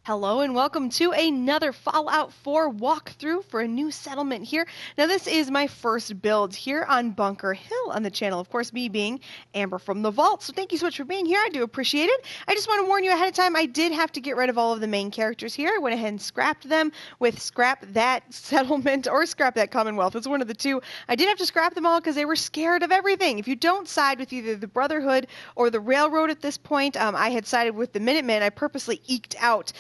Hello and welcome to another Fallout 4 walkthrough for a new settlement here. Now this is my first build here on Bunker Hill on the channel. Of course, me being Amber from the Vault. So thank you so much for being here. I do appreciate it. I just want to warn you ahead of time, I did have to get rid of all of the main characters here. I went ahead and scrapped them with scrap that settlement or scrap that Commonwealth. It's one of the two. I did have to scrap them all because they were scared of everything. If you don't side with either the Brotherhood or the Railroad at this point, I had sided with the Minutemen. I purposely eked out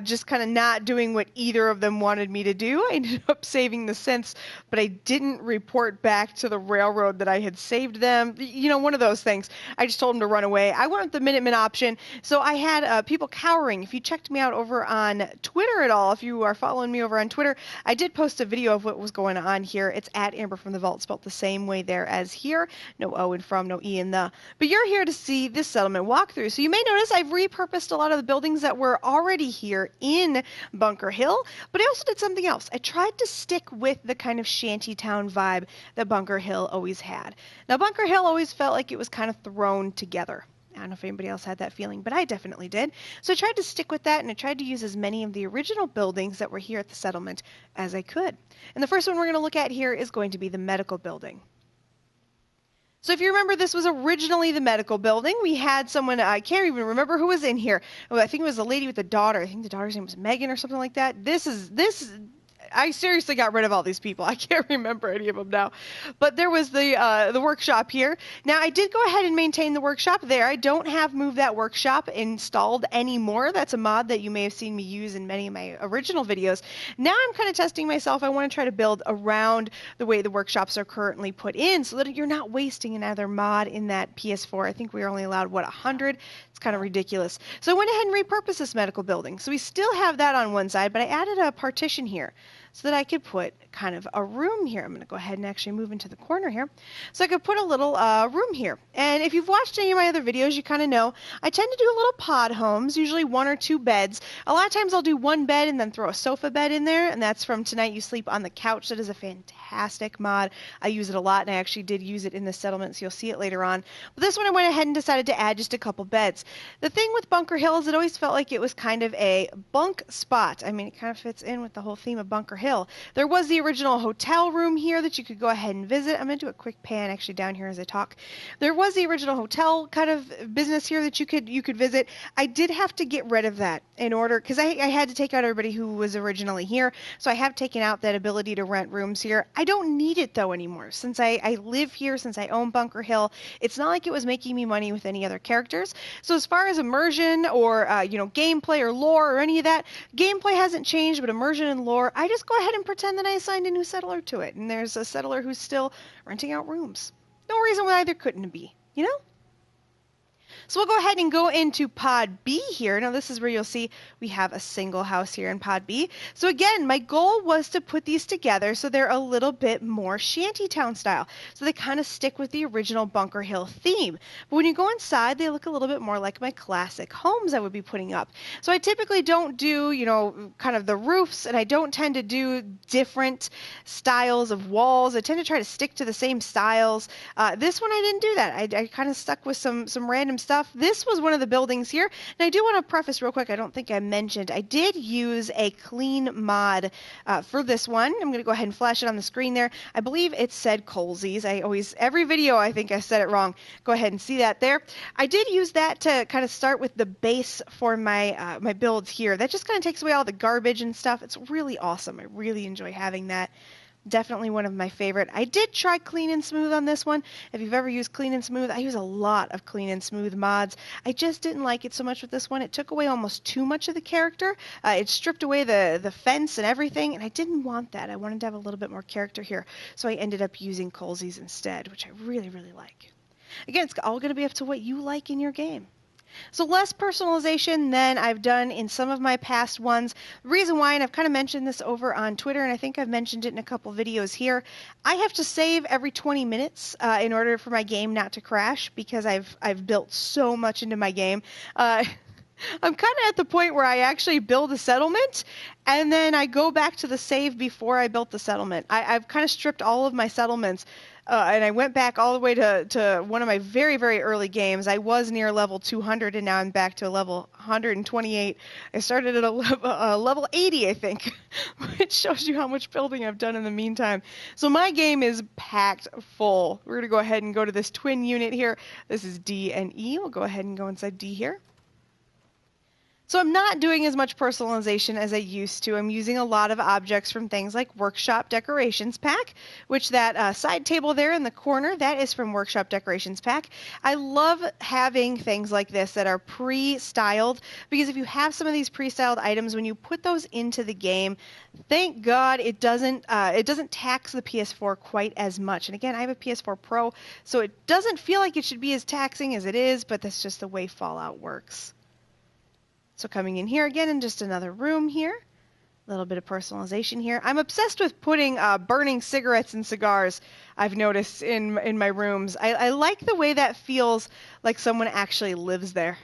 just kind of not doing what either of them wanted me to do. I ended up saving the synths, but I didn't report back to the Railroad that I had saved them. You know, one of those things. I just told them to run away. I went with the Minutemen option, so I had people cowering. If you checked me out over on Twitter at all, if you are following me over on Twitter, I did post a video of what was going on here. It's at AmberFrmThVault, spelled the same way there as here. No O in from, no E in the. But you're here to see this settlement walkthrough. So you may notice I've repurposed a lot of the buildings that were already here in Bunker Hill, but I also did something else. I tried to stick with the kind of shantytown vibe that Bunker Hill always had. Now, Bunker Hill always felt like it was kind of thrown together. I don't know if anybody else had that feeling, but I definitely did. So I tried to stick with that, and I tried to use as many of the original buildings that were here at the settlement as I could. And the first one we're going to look at here is going to be the medical building. So if you remember, this was originally the medical building. We had someone, I can't even remember who was in here. Oh, I think it was a lady with a daughter. I think the daughter's name was Megan or something like that. I seriously got rid of all these people. I can't remember any of them now. But there was the workshop here. Now, I did go ahead and maintain the workshop there. I don't have Move That Workshop installed anymore. That's a mod that you may have seen me use in many of my original videos. Now I'm kind of testing myself. I want to try to build around the way the workshops are currently put in so that you're not wasting another mod in that PS4. I think we are only allowed, 100? It's kind of ridiculous. So I went ahead and repurposed this medical building. So we still have that on one side, but I added a partition here so that I could put kind of a room here. I'm going to go ahead and actually move into the corner here. So I could put a little room here. And if you've watched any of my other videos, you kind of know I tend to do little pod homes, usually 1 or 2 beds. A lot of times I'll do 1 bed and then throw a sofa bed in there, and that's from Tonight You Sleep on the Couch. That is a fantastic mod. I use it a lot, and I actually did use it in the settlement, so you'll see it later on. But this one I went ahead and decided to add just a couple beds. The thing with Bunker Hill is it always felt like it was kind of a bunk spot. I mean, it kind of fits in with the whole theme of Bunker Hill. There was the original hotel room here that you could go ahead and visit. I'm going to do a quick pan actually down here as I talk. There was the original hotel kind of business here that you could visit. I did have to get rid of that in order, because I had to take out everybody who was originally here. So I have taken out that ability to rent rooms here. I don't need it though anymore. Since I live here, since I own Bunker Hill, it's not like it was making me money with any other characters. So as far as immersion or gameplay or lore or any of that, gameplay hasn't changed, but immersion and lore, I just go ahead and pretend that I assigned a new settler to it, and there's a settler who's still renting out rooms. No reason why there couldn't be, you know? So we'll go ahead and go into Pod B here. Now this is where you'll see we have a single house here in Pod B. So again, my goal was to put these together so they're a little bit more shantytown style. So they kind of stick with the original Bunker Hill theme. But when you go inside, they look a little bit more like my classic homes I would be putting up. So I typically don't do, kind of the roofs, and I don't tend to do different styles of walls. I tend to try to stick to the same styles. This one I didn't do that. I kind of stuck with some random stuff. This was one of the buildings here, and I do want to preface real quick, I don't think I mentioned, I did use a clean mod for this one. I'm going to go ahead and flash it on the screen there. I believe it said Colesies. Every video I think I said it wrong. Go ahead and see that there. I did use that to kind of start with the base for my my builds here. That just kind of takes away all the garbage and stuff. It's really awesome. I really enjoy having that. Definitely one of my favorite. I did try Clean and Smooth on this one. If you've ever used Clean and Smooth, I use a lot of Clean and Smooth mods. I just didn't like it so much with this one. It took away almost too much of the character. It stripped away the fence and everything, and I didn't want that. I wanted to have a little bit more character here, so I ended up using Colesies instead, which I really, really like. Again, it's all going to be up to what you like in your game. So less personalization than I've done in some of my past ones. The reason why, and I've kind of mentioned this over on Twitter, and I think I've mentioned it in a couple videos here, I have to save every 20 minutes in order for my game not to crash, because I've built so much into my game. I'm kind of at the point where I actually build a settlement, and then I go back to the save before I built the settlement. I've kind of stripped all of my settlements, and I went back all the way to one of my very, very early games. I was near level 200, and now I'm back to a level 128. I started at level 80, I think, which shows you how much building I've done in the meantime. So my game is packed full. We're going to go ahead and go to this twin unit here. This is D and E. We'll go ahead and go inside D here. So I'm not doing as much personalization as I used to. I'm using a lot of objects from things like Workshop Decorations Pack, which that side table there in the corner, that is from Workshop Decorations Pack. I love having things like this that are pre-styled, because if you have some of these pre-styled items, when you put those into the game, thank God it doesn't tax the PS4 quite as much. And again, I have a PS4 Pro, so it doesn't feel like it should be as taxing as it is, but that's just the way Fallout works. So coming in here again in just another room here, a little bit of personalization here. I'm obsessed with putting burning cigarettes and cigars, I've noticed, in my rooms. I like the way that feels like someone actually lives there.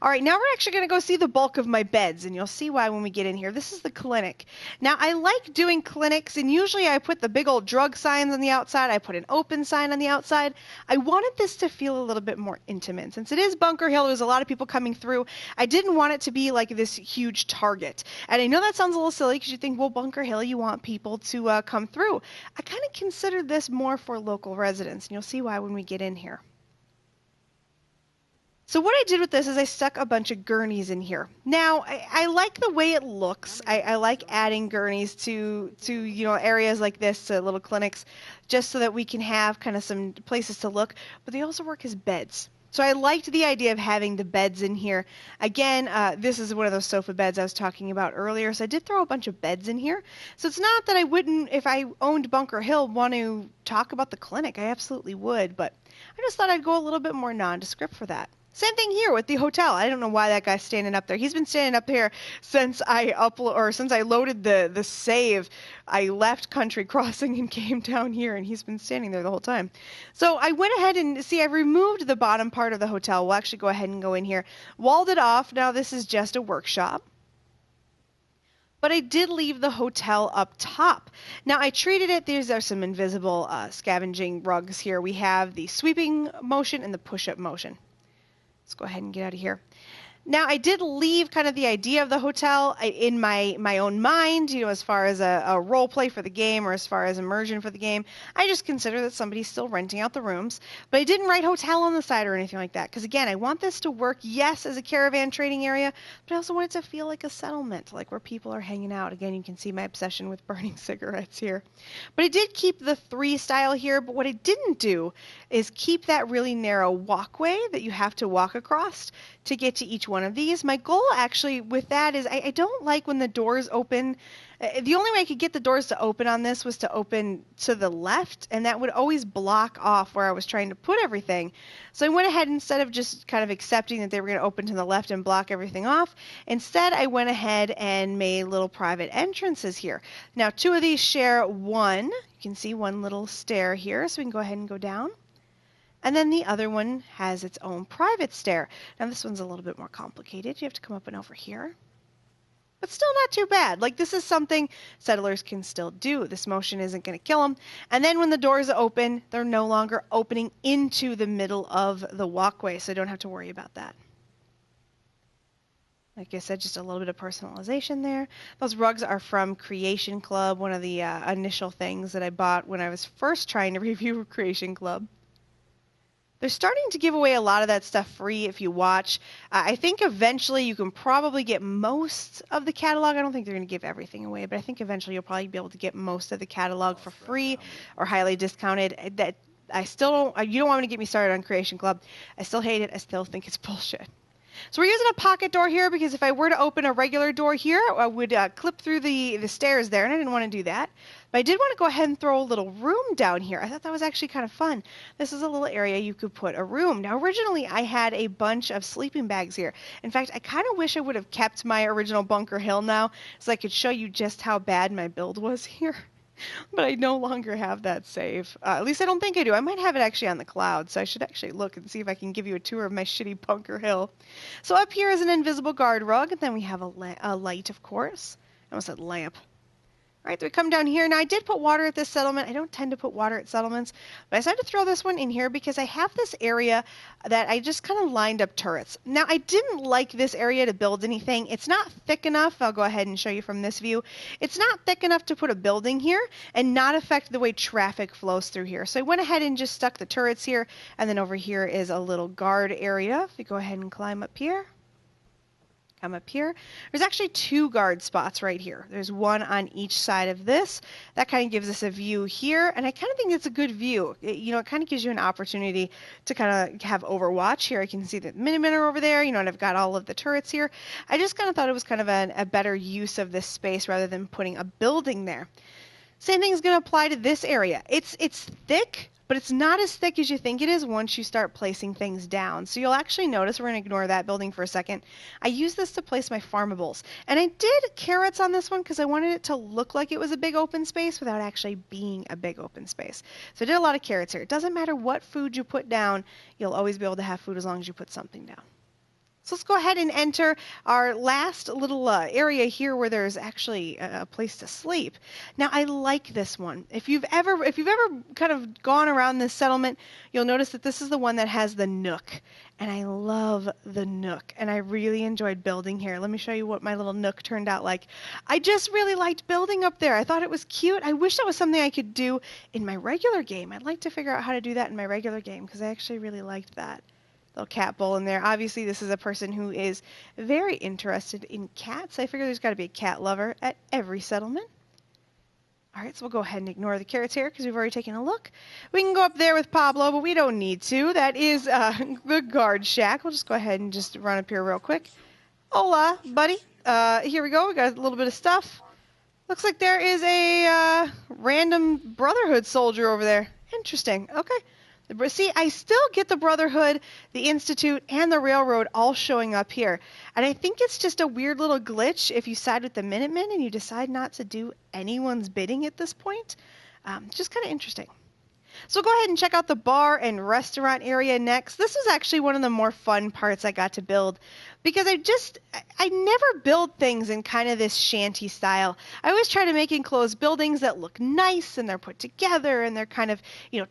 All right, now we're actually going to go see the bulk of my beds, and you'll see why when we get in here. This is the clinic. Now, I like doing clinics, and usually I put the big old drug signs on the outside. I put an open sign on the outside. I wanted this to feel a little bit more intimate. Since it is Bunker Hill, there's a lot of people coming through. I didn't want it to be like this huge target. And I know that sounds a little silly because you think, well, Bunker Hill, you want people to come through. I kind of considered this more for local residents, and you'll see why when we get in here. So what I did with this is I stuck a bunch of gurneys in here. Now, I like the way it looks. I like adding gurneys to areas like this, to little clinics, just so that we can have kind of some places to look. But they also work as beds. So I liked the idea of having the beds in here. Again, this is one of those sofa beds I was talking about earlier. So I did throw a bunch of beds in here. So it's not that I wouldn't, if I owned Bunker Hill, want to talk about the clinic. I absolutely would. But I just thought I'd go a little bit more nondescript for that. Same thing here with the hotel. I don't know why that guy's standing up there. He's been standing up here since I loaded the save. I left Country Crossing and came down here, and he's been standing there the whole time. So I went ahead and I removed the bottom part of the hotel. We'll actually go ahead and go in here. Walled it off. Now this is just a workshop. But I did leave the hotel up top. Now I treated it, these are some invisible scavenging rugs here. We have the sweeping motion and the push-up motion. Let's go ahead and get out of here. Now, I did leave kind of the idea of the hotel in my own mind, as far as a role play for the game or as far as immersion for the game. I just consider that somebody's still renting out the rooms. But I didn't write hotel on the side or anything like that. Because, again, I want this to work, yes, as a caravan trading area, but I also want it to feel like a settlement, like where people are hanging out. Again, you can see my obsession with burning cigarettes here. But I did keep the 3 style here, but what I didn't do is keep that really narrow walkway that you have to walk across to get to each one of these. My goal actually with that is I don't like when the doors open. The only way I could get the doors to open on this was to open to the left, and that would always block off where I was trying to put everything. So I went ahead, instead of just kind of accepting that they were going to open to the left and block everything off, instead I went ahead and made little private entrances here. Now 2 of these share one. You can see one little stair here, so we can go ahead and go down. And then the other one has its own private stair. Now this one's a little bit more complicated. You have to come up and over here. But still not too bad. Like, this is something settlers can still do. This motion isn't going to kill them. And then when the doors open, they're no longer opening into the middle of the walkway, so I don't have to worry about that. Like I said, just a little bit of personalization there. Those rugs are from Creation Club, one of the initial things that I bought when I was first trying to review Creation Club. They're starting to give away a lot of that stuff free if you watch. I think eventually you can probably get most of the catalog. I don't think they're going to give everything away, but I think eventually you'll probably be able to get most of the catalog for free or highly discounted. That I still don't. You don't want me to get me started on Creation Club. I still hate it. I still think it's bullshit. So we're using a pocket door here because if I were to open a regular door here, I would clip through the stairs there, and I didn't want to do that. But I did want to go ahead and throw a little room down here. I thought that was actually kind of fun. This is a little area you could put a room. Now, originally, I had a bunch of sleeping bags here. In fact, I kind of wish I would have kept my original Bunker Hill now so I could show you just how bad my build was here. but I no longer have that save. At least I don't think I do. I might have it actually on the cloud, so I should actually look and see if I can give you a tour of my shitty Bunker Hill. So up here is an invisible guard rug, and then we have a light, of course. I almost said lamp. All right, so we come down here. Now, I did put water at this settlement. I don't tend to put water at settlements, but I decided to throw this one in here because I have this area that I just kind of lined up turrets. Now, I didn't like this area to build anything. It's not thick enough. I'll go ahead and show you from this view. It's not thick enough to put a building here and not affect the way traffic flows through here. So I went ahead and just stuck the turrets here, and then over here is a little guard area. If you go ahead and climb up here. Come up here. There's actually 2 guard spots right here. There's one on each side of this. That kind of gives us a view here, and I kind of think it's a good view. It kind of gives you an opportunity to kind of have overwatch here. I can see that the Minutemen are over there, and I've got all of the turrets here. I just kind of thought it was kind of a better use of this space rather than putting a building there. Same thing is going to apply to this area. It's thick, but it's not as thick as you think it is once you start placing things down. So you'll actually notice, we're going to ignore that building for a second, I use this to place my farmables. And I did carrots on this one because I wanted it to look like it was a big open space without actually being a big open space. So I did a lot of carrots here. It doesn't matter what food you put down, you'll always be able to have food as long as you put something down. So let's go ahead and enter our last little area here where there's actually a place to sleep. Now I like this one. If you've ever kind of gone around this settlement, you'll notice that this is the one that has the nook. And I love the nook, and I really enjoyed building here. Let me show you what my little nook turned out like. I just really liked building up there. I thought it was cute. I wish that was something I could do in my regular game. I'd like to figure out how to do that in my regular game because I actually really liked that. Little cat bowl in there. Obviously, this is a person who is very interested in cats. I figure there's got to be a cat lover at every settlement. All right, so we'll go ahead and ignore the carrots here because we've already taken a look. We can go up there with Pablo, but we don't need to. That is the guard shack. We'll just go ahead and just run up here real quick. Hola, buddy. Here we go. We got a little bit of stuff. Looks like there is a random Brotherhood soldier over there. Interesting. Okay. See, I still get the Brotherhood, the Institute, and the Railroad all showing up here. And I think it's just a weird little glitch if you side with the Minutemen and you decide not to do anyone's bidding at this point. Just kind of interesting. So go ahead and check out the bar and restaurant area next. This was actually one of the more fun parts I got to build because I never build things in kind of this shanty style. I always try to make enclosed buildings that look nice and they're put together and they're kind of,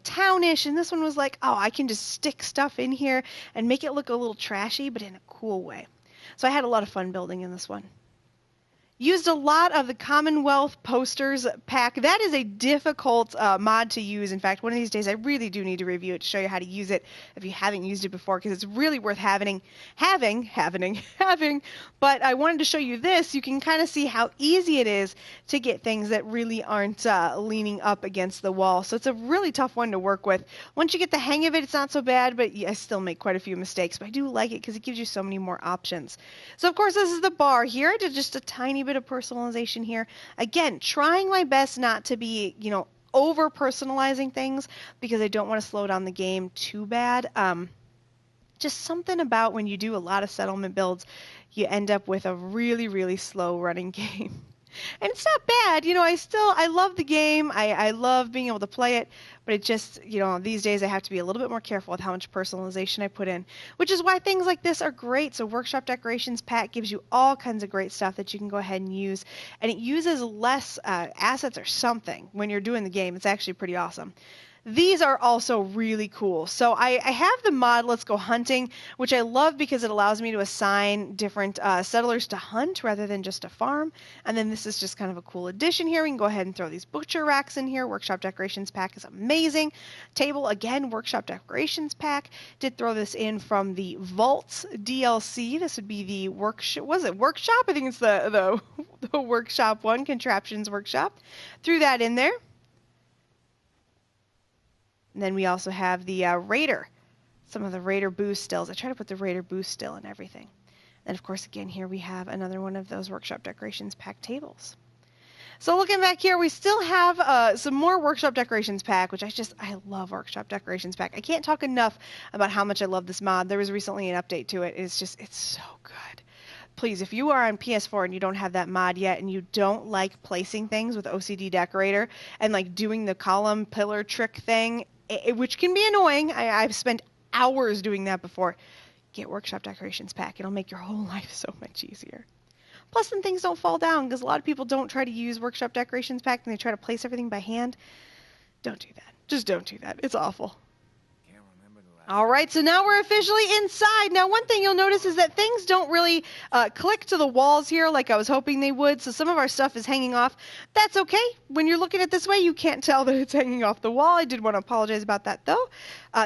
townish. And this one was like, oh, I can just stick stuff in here and make it look a little trashy, but in a cool way. So I had a lot of fun building in this one. Used a lot of the Commonwealth posters pack. That is a difficult mod to use. In fact, one of these days I really do need to review it to show you how to use it if you haven't used it before, because it's really worth having. But I wanted to show you this. You can kind of see how easy it is to get things that really aren't leaning up against the wall. So it's a really tough one to work with. Once you get the hang of it, it's not so bad, but I still make quite a few mistakes. But I do like it because it gives you so many more options. So of course, this is the bar here. I did just a tiny bit of personalization here. Again, trying my best not to be, over personalizing things because I don't want to slow down the game too bad. Just something about when you do a lot of settlement builds, you end up with a really, really slow running game. And it's not bad, I love the game. I love being able to play it, but it just, these days I have to be a little bit more careful with how much personalization I put in, which is why things like this are great. So Workshop Decorations Pack gives you all kinds of great stuff that you can go ahead and use, and it uses less assets or something when you're doing the game. It's actually pretty awesome. These are also really cool. So I have the mod Let's Go Hunting, which I love because it allows me to assign different settlers to hunt rather than just to farm. And then this is just kind of a cool addition here. We can go ahead and throw these butcher racks in here. Workshop Decorations Pack is amazing. Table, again, Workshop Decorations Pack. Did throw this in from the Vaults DLC. This would be the workshop. Was it Workshop? I think it's the Workshop one, Contraptions Workshop. Threw that in there. And then we also have the Raider, some of the Raider boost stills. I try to put the Raider boost still and everything. And of course, again, here we have another one of those Workshop Decorations Pack tables. So looking back here, we still have some more Workshop Decorations Pack, which I love Workshop Decorations Pack. I can't talk enough about how much I love this mod. There was recently an update to it. It's so good. please, if you are on PS4 and you don't have that mod yet and you don't like placing things with OCD Decorator and like doing the column pillar trick thing, which can be annoying. I've spent hours doing that before. Get Workshop Decorations Pack. It'll make your whole life so much easier. Plus, then things don't fall down because a lot of people don't try to use Workshop Decorations Pack and they try to place everything by hand. Don't do that. Just don't do that. It's awful. All right, so now we're officially inside. Now, one thing you'll notice is that things don't really click to the walls here like I was hoping they would, so some of our stuff is hanging off. That's okay. When you're looking at this way, you can't tell that it's hanging off the wall. I did want to apologize about that, though.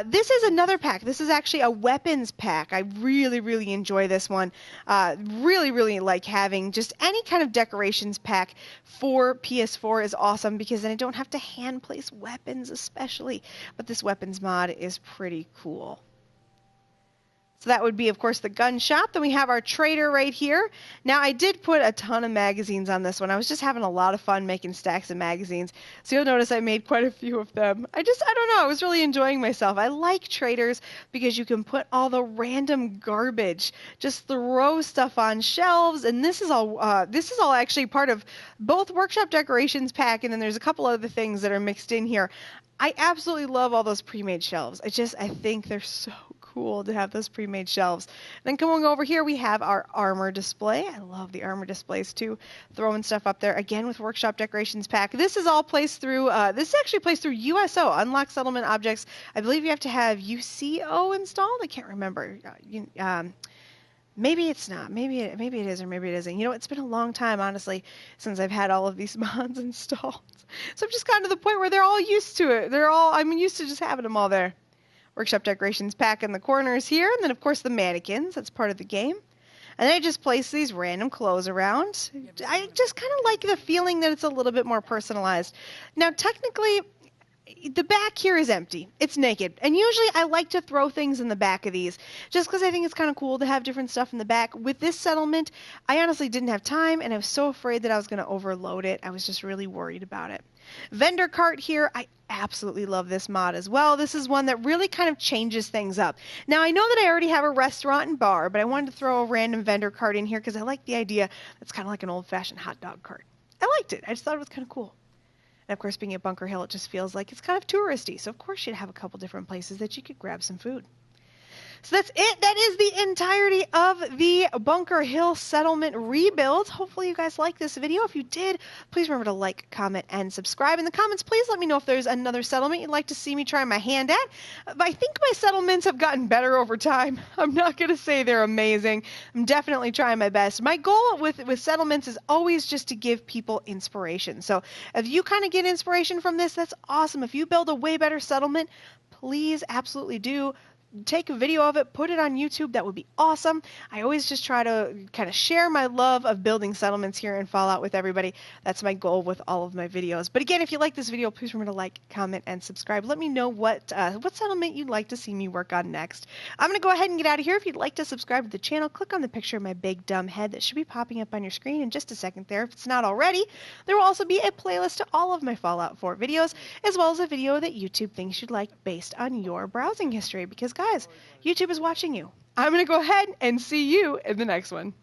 This is another pack. This is actually a weapons pack. I really, really enjoy this one. Really, really like having just any kind of decorations pack for PS4 is awesome because then I don't have to hand place weapons especially. But this weapons mod is pretty cool. So that would be, of course, the gun shop. Then we have our trader right here. Now, I did put a ton of magazines on this one. I was just having a lot of fun making stacks of magazines. So you'll notice I made quite a few of them. I don't know. I was really enjoying myself. I like traders because you can put all the random garbage. Just throw stuff on shelves. And this is all actually part of both Workshop Decorations Pack. And then there's a couple other things that are mixed in here. I absolutely love all those pre-made shelves. I think they're so cool to have those pre-made shelves. Then coming over here, we have our armor display. I love the armor displays too. Throwing stuff up there again with Workshop Decorations Pack. This is all placed through. This is actually placed through USO, Unlock Settlement Objects. I believe you have to have UCO installed. I can't remember. Maybe it's not. Maybe it is, or maybe it isn't. You know, it's been a long time, honestly, since I've had all of these mods installed. So I've just gotten to the point where they're all used to it. I'm used to just having them all there. Workshop Decorations Pack in the corners here, and then of course the mannequins. That's part of the game. And I just place these random clothes around. I just kind of like the feeling that it's a little bit more personalized. Now, technically, the back here is empty. It's naked. And usually I like to throw things in the back of these just because I think it's kind of cool to have different stuff in the back. With this settlement, I honestly didn't have time and I was so afraid that I was going to overload it. I was just really worried about it. Vendor cart here. I absolutely love this mod as well. This is one that really kind of changes things up. Now, I know that I already have a restaurant and bar, but I wanted to throw a random vendor cart in here because I like the idea. It's kind of like an old-fashioned hot dog cart. I liked it. I just thought it was kind of cool. And of course, being at Bunker Hill, it just feels like it's kind of touristy. So of course, you'd have a couple different places that you could grab some food. So that's it. That is the entirety of the Bunker Hill settlement rebuild. Hopefully you guys liked this video. If you did, please remember to like, comment, and subscribe. In the comments, please let me know if there's another settlement you'd like to see me try my hand at. But I think my settlements have gotten better over time. I'm not going to say they're amazing. I'm definitely trying my best. My goal with settlements is always just to give people inspiration. So if you kind of get inspiration from this, that's awesome. If you build a way better settlement, please absolutely do. Take a video of it, put it on YouTube. That would be awesome. I always just try to kind of share my love of building settlements here in Fallout with everybody. That's my goal with all of my videos. But again, if you like this video, please remember to like, comment, and subscribe. Let me know what settlement you'd like to see me work on next. I'm going to go ahead and get out of here. If you'd like to subscribe to the channel, click on the picture of my big dumb head that should be popping up on your screen in just a second there. If it's not already, there will also be a playlist to all of my Fallout 4 videos, as well as a video that YouTube thinks you'd like based on your browsing history. Because guys, YouTube is watching you. I'm going to go ahead and see you in the next one.